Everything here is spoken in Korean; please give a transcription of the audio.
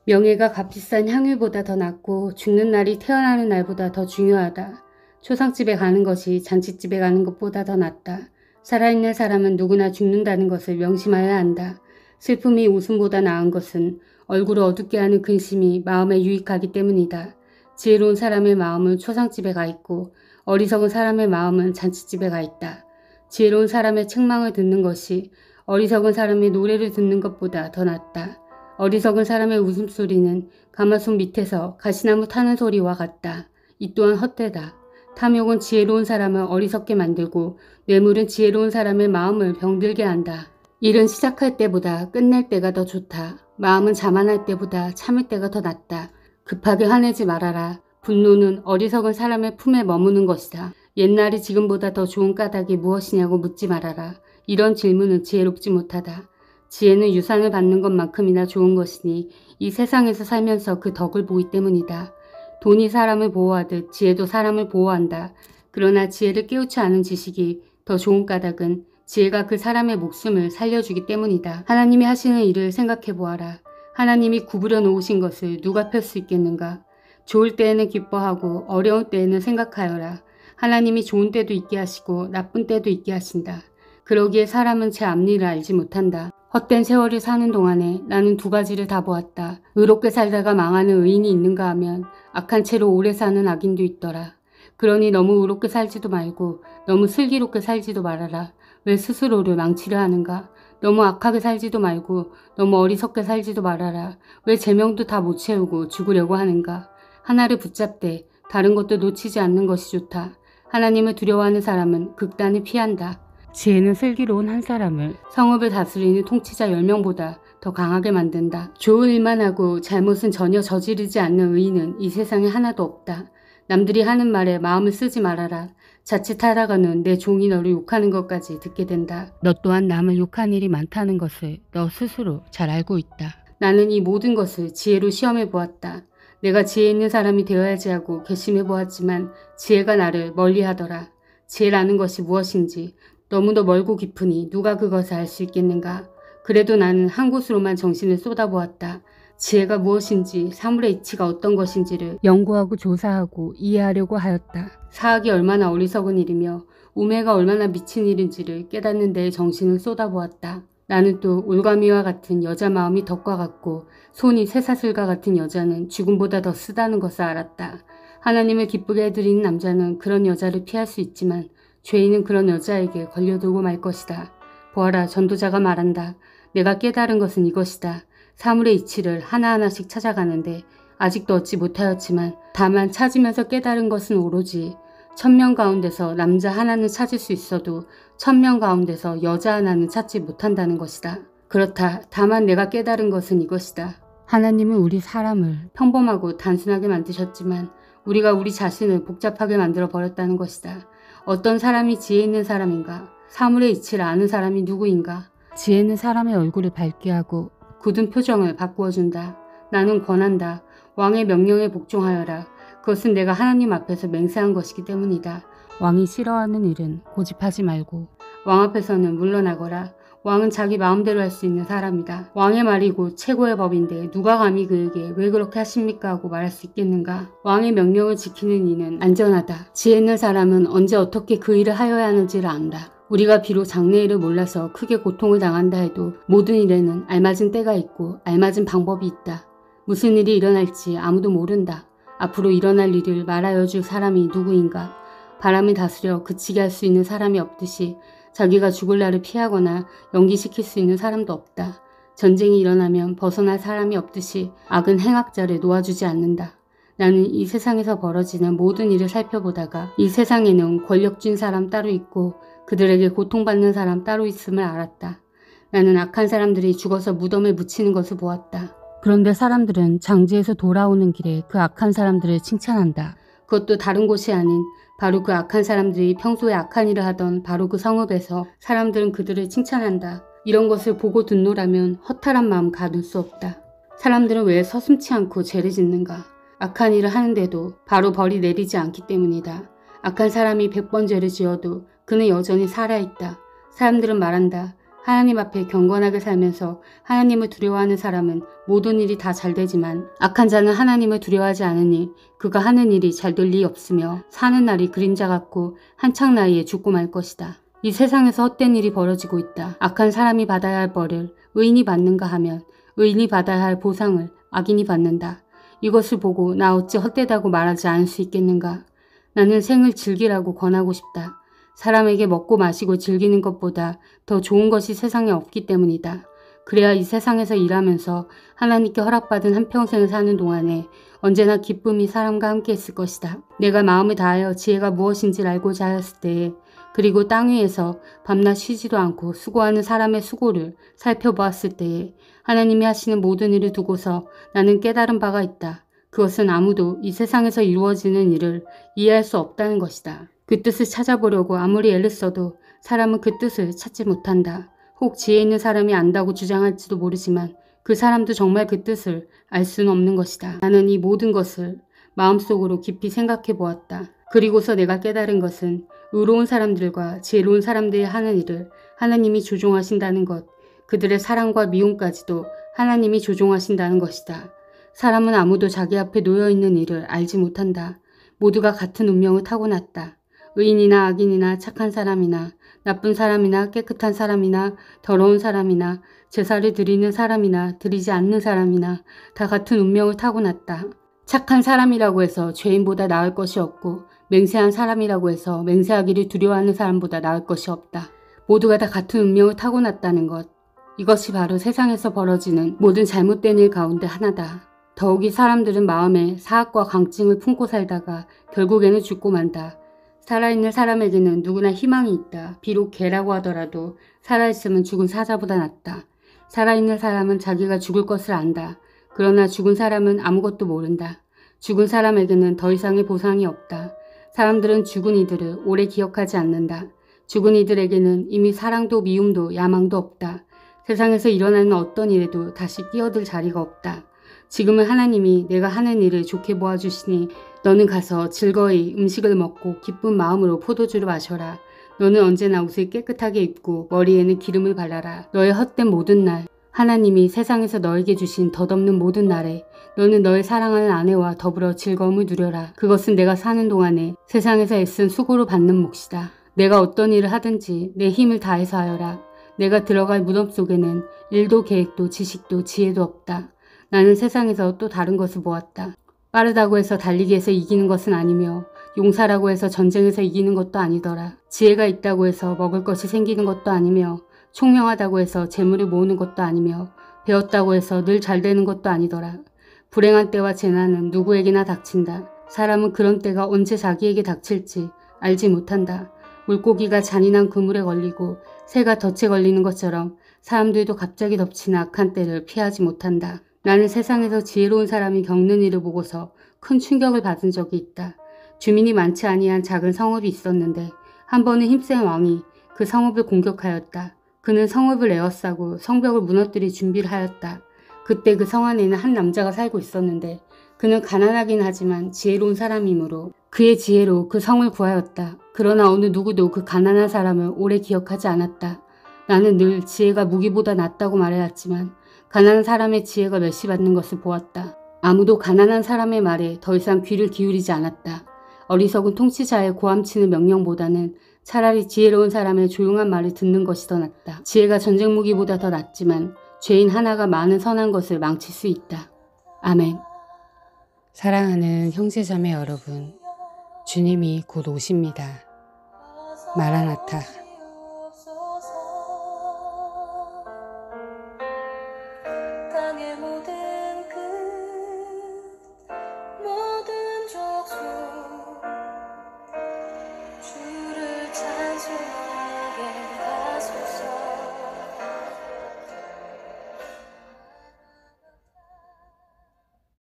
명예가 값비싼 향유보다 더 낫고 죽는 날이 태어나는 날보다 더 중요하다. 초상집에 가는 것이 잔치집에 가는 것보다 더 낫다. 살아있는 사람은 누구나 죽는다는 것을 명심해야 한다. 슬픔이 웃음보다 나은 것은 얼굴을 어둡게 하는 근심이 마음에 유익하기 때문이다. 지혜로운 사람의 마음은 초상집에 가 있고 어리석은 사람의 마음은 잔치집에 가 있다. 지혜로운 사람의 책망을 듣는 것이 어리석은 사람의 노래를 듣는 것보다 더 낫다. 어리석은 사람의 웃음소리는 가마솥 밑에서 가시나무 타는 소리와 같다. 이 또한 헛되다. 탐욕은 지혜로운 사람을 어리석게 만들고 뇌물은 지혜로운 사람의 마음을 병들게 한다. 일은 시작할 때보다 끝낼 때가 더 좋다. 마음은 자만할 때보다 참을 때가 더 낫다. 급하게 화내지 말아라. 분노는 어리석은 사람의 품에 머무는 것이다. 옛날이 지금보다 더 좋은 까닭이 무엇이냐고 묻지 말아라. 이런 질문은 지혜롭지 못하다. 지혜는 유산을 받는 것만큼이나 좋은 것이니 이 세상에서 살면서 그 덕을 보기 때문이다. 돈이 사람을 보호하듯 지혜도 사람을 보호한다. 그러나 지혜를 깨우치 않은 지식이 더 좋은 까닭은 지혜가 그 사람의 목숨을 살려주기 때문이다. 하나님이 하시는 일을 생각해 보아라. 하나님이 구부려 놓으신 것을 누가 펼 수 있겠는가? 좋을 때에는 기뻐하고 어려운 때에는 생각하여라. 하나님이 좋은 때도 있게 하시고 나쁜 때도 있게 하신다. 그러기에 사람은 제 앞일을 알지 못한다. 헛된 세월을 사는 동안에 나는 두 가지를 다 보았다. 의롭게 살다가 망하는 의인이 있는가 하면 악한 채로 오래 사는 악인도 있더라. 그러니 너무 의롭게 살지도 말고 너무 슬기롭게 살지도 말아라. 왜 스스로를 망치려 하는가? 너무 악하게 살지도 말고 너무 어리석게 살지도 말아라. 왜 제명도 다 못 채우고 죽으려고 하는가? 하나를 붙잡되 다른 것도 놓치지 않는 것이 좋다. 하나님을 두려워하는 사람은 극단을 피한다. 지혜는 슬기로운 한 사람을 성읍을 다스리는 통치자 10명보다 더 강하게 만든다. 좋은 일만 하고 잘못은 전혀 저지르지 않는 의인은 이 세상에 하나도 없다. 남들이 하는 말에 마음을 쓰지 말아라. 자칫하다가는 내 종이 너를 욕하는 것까지 듣게 된다. 너 또한 남을 욕한 일이 많다는 것을 너 스스로 잘 알고 있다. 나는 이 모든 것을 지혜로 시험해 보았다. 내가 지혜 있는 사람이 되어야지 하고 결심해 보았지만 지혜가 나를 멀리하더라. 지혜라는 것이 무엇인지 너무도 멀고 깊으니 누가 그것을 알 수 있겠는가? 그래도 나는 한 곳으로만 정신을 쏟아보았다. 지혜가 무엇인지 사물의 이치가 어떤 것인지를 연구하고 조사하고 이해하려고 하였다. 사학이 얼마나 어리석은 일이며 우매가 얼마나 미친 일인지를 깨닫는 데에 정신을 쏟아보았다. 나는 또 올가미와 같은 여자 마음이 덕과 같고 손이 쇠사슬과 같은 여자는 죽음보다 더 쓰다는 것을 알았다. 하나님을 기쁘게 해드리는 남자는 그런 여자를 피할 수 있지만 죄인은 그런 여자에게 걸려들고 말 것이다. 보아라, 전도자가 말한다. 내가 깨달은 것은 이것이다. 사물의 이치를 하나하나씩 찾아가는데 아직도 얻지 못하였지만 다만 찾으면서 깨달은 것은 오로지 1000명 가운데서 남자 하나는 찾을 수 있어도 1000명 가운데서 여자 하나는 찾지 못한다는 것이다. 그렇다. 다만 내가 깨달은 것은 이것이다. 하나님은 우리 사람을 평범하고 단순하게 만드셨지만 우리가 우리 자신을 복잡하게 만들어 버렸다는 것이다. 어떤 사람이 지혜 있는 사람인가? 사물의 이치를 아는 사람이 누구인가? 지혜는 사람의 얼굴을 밝게 하고 굳은 표정을 바꾸어 준다. 나는 권한다. 왕의 명령에 복종하여라. 그것은 내가 하나님 앞에서 맹세한 것이기 때문이다. 왕이 싫어하는 일은 고집하지 말고 왕 앞에서는 물러나거라. 왕은 자기 마음대로 할 수 있는 사람이다. 왕의 말이고 최고의 법인데 누가 감히 그에게 왜 그렇게 하십니까 하고 말할 수 있겠는가? 왕의 명령을 지키는 이는 안전하다. 지혜 있는 사람은 언제 어떻게 그 일을 하여야 하는지를 안다. 우리가 비록 장래일을 몰라서 크게 고통을 당한다 해도 모든 일에는 알맞은 때가 있고 알맞은 방법이 있다. 무슨 일이 일어날지 아무도 모른다. 앞으로 일어날 일을 말하여 줄 사람이 누구인가? 바람을 다스려 그치게 할 수 있는 사람이 없듯이 자기가 죽을 날을 피하거나 연기시킬 수 있는 사람도 없다. 전쟁이 일어나면 벗어날 사람이 없듯이 악은 행악자를 놓아주지 않는다. 나는 이 세상에서 벌어지는 모든 일을 살펴보다가 이 세상에는 권력진 사람 따로 있고 그들에게 고통받는 사람 따로 있음을 알았다. 나는 악한 사람들이 죽어서 무덤에 묻히는 것을 보았다. 그런데 사람들은 장지에서 돌아오는 길에 그 악한 사람들을 칭찬한다. 그것도 다른 곳이 아닌 바로 그 악한 사람들이 평소에 악한 일을 하던 바로 그 성읍에서 사람들은 그들을 칭찬한다. 이런 것을 보고 듣노라면 허탈한 마음 가둘 수 없다. 사람들은 왜 서슴지 않고 죄를 짓는가? 악한 일을 하는데도 바로 벌이 내리지 않기 때문이다. 악한 사람이 100번 죄를 지어도 그는 여전히 살아있다. 사람들은 말한다. 하나님 앞에 경건하게 살면서 하나님을 두려워하는 사람은 모든 일이 다 잘 되지만 악한 자는 하나님을 두려워하지 않으니 그가 하는 일이 잘 될 리 없으며 사는 날이 그림자 같고 한창 나이에 죽고 말 것이다. 이 세상에서 헛된 일이 벌어지고 있다. 악한 사람이 받아야 할 벌을 의인이 받는가 하면 의인이 받아야 할 보상을 악인이 받는다. 이것을 보고 나 어찌 헛되다고 말하지 않을 수 있겠는가. 나는 생을 즐기라고 권하고 싶다. 사람에게 먹고 마시고 즐기는 것보다 더 좋은 것이 세상에 없기 때문이다. 그래야 이 세상에서 일하면서 하나님께 허락받은 한평생을 사는 동안에 언제나 기쁨이 사람과 함께 있을 것이다. 내가 마음을 다하여 지혜가 무엇인지를 알고자 하였을 때에 그리고 땅 위에서 밤낮 쉬지도 않고 수고하는 사람의 수고를 살펴보았을 때에 하나님이 하시는 모든 일을 두고서 나는 깨달은 바가 있다. 그것은 아무도 이 세상에서 이루어지는 일을 이해할 수 없다는 것이다. 그 뜻을 찾아보려고 아무리 애를 써도 사람은 그 뜻을 찾지 못한다. 혹 지혜 있는 사람이 안다고 주장할지도 모르지만 그 사람도 정말 그 뜻을 알 수는 없는 것이다. 나는 이 모든 것을 마음속으로 깊이 생각해 보았다. 그리고서 내가 깨달은 것은 의로운 사람들과 지혜로운 사람들이 하는 일을 하나님이 조종하신다는 것, 그들의 사랑과 미움까지도 하나님이 조종하신다는 것이다. 사람은 아무도 자기 앞에 놓여있는 일을 알지 못한다. 모두가 같은 운명을 타고났다. 의인이나 악인이나 착한 사람이나 나쁜 사람이나 깨끗한 사람이나 더러운 사람이나 제사를 드리는 사람이나 드리지 않는 사람이나 다 같은 운명을 타고났다. 착한 사람이라고 해서 죄인보다 나을 것이 없고 맹세한 사람이라고 해서 맹세하기를 두려워하는 사람보다 나을 것이 없다. 모두가 다 같은 운명을 타고났다는 것. 이것이 바로 세상에서 벌어지는 모든 잘못된 일 가운데 하나다. 더욱이 사람들은 마음에 사악과 강증을 품고 살다가 결국에는 죽고 만다. 살아있는 사람에게는 누구나 희망이 있다. 비록 개라고 하더라도 살아있으면 죽은 사자보다 낫다. 살아있는 사람은 자기가 죽을 것을 안다. 그러나 죽은 사람은 아무것도 모른다. 죽은 사람에게는 더 이상의 보상이 없다. 사람들은 죽은 이들을 오래 기억하지 않는다. 죽은 이들에게는 이미 사랑도 미움도 야망도 없다. 세상에서 일어나는 어떤 일에도 다시 끼어들 자리가 없다. 지금은 하나님이 내가 하는 일을 좋게 보아주시니 너는 가서 즐거이 음식을 먹고 기쁜 마음으로 포도주를 마셔라. 너는 언제나 옷을 깨끗하게 입고 머리에는 기름을 발라라. 너의 헛된 모든 날, 하나님이 세상에서 너에게 주신 덧없는 모든 날에 너는 너의 사랑하는 아내와 더불어 즐거움을 누려라. 그것은 내가 사는 동안에 세상에서 애쓴 수고로 받는 몫이다. 내가 어떤 일을 하든지 내 힘을 다해서 하여라. 내가 들어갈 무덤 속에는 일도 계획도 지식도 지혜도 없다. 나는 세상에서 또 다른 것을 보았다. 빠르다고 해서 달리기에서 이기는 것은 아니며 용사라고 해서 전쟁에서 이기는 것도 아니더라. 지혜가 있다고 해서 먹을 것이 생기는 것도 아니며 총명하다고 해서 재물을 모으는 것도 아니며 배웠다고 해서 늘 잘 되는 것도 아니더라. 불행한 때와 재난은 누구에게나 닥친다. 사람은 그런 때가 언제 자기에게 닥칠지 알지 못한다. 물고기가 잔인한 그물에 걸리고 새가 덫에 걸리는 것처럼 사람들도 갑자기 덮치는 악한 때를 피하지 못한다. 나는 세상에서 지혜로운 사람이 겪는 일을 보고서 큰 충격을 받은 적이 있다. 주민이 많지 아니한 작은 성읍이 있었는데 한 번은 힘센 왕이 그 성읍을 공격하였다. 그는 성읍을 에워싸고 성벽을 무너뜨릴 준비를 하였다. 그때 그 성 안에는 한 남자가 살고 있었는데 그는 가난하긴 하지만 지혜로운 사람이므로 그의 지혜로 그 성을 구하였다. 그러나 어느 누구도 그 가난한 사람을 오래 기억하지 않았다. 나는 늘 지혜가 무기보다 낫다고 말해왔지만 가난한 사람의 지혜가 멸시받는 것을 보았다. 아무도 가난한 사람의 말에 더 이상 귀를 기울이지 않았다. 어리석은 통치자의 고함치는 명령보다는 차라리 지혜로운 사람의 조용한 말을 듣는 것이 더 낫다. 지혜가 전쟁 무기보다 더 낫지만 죄인 하나가 많은 선한 것을 망칠 수 있다. 아멘. 사랑하는 형제자매 여러분, 주님이 곧 오십니다. 마라나타.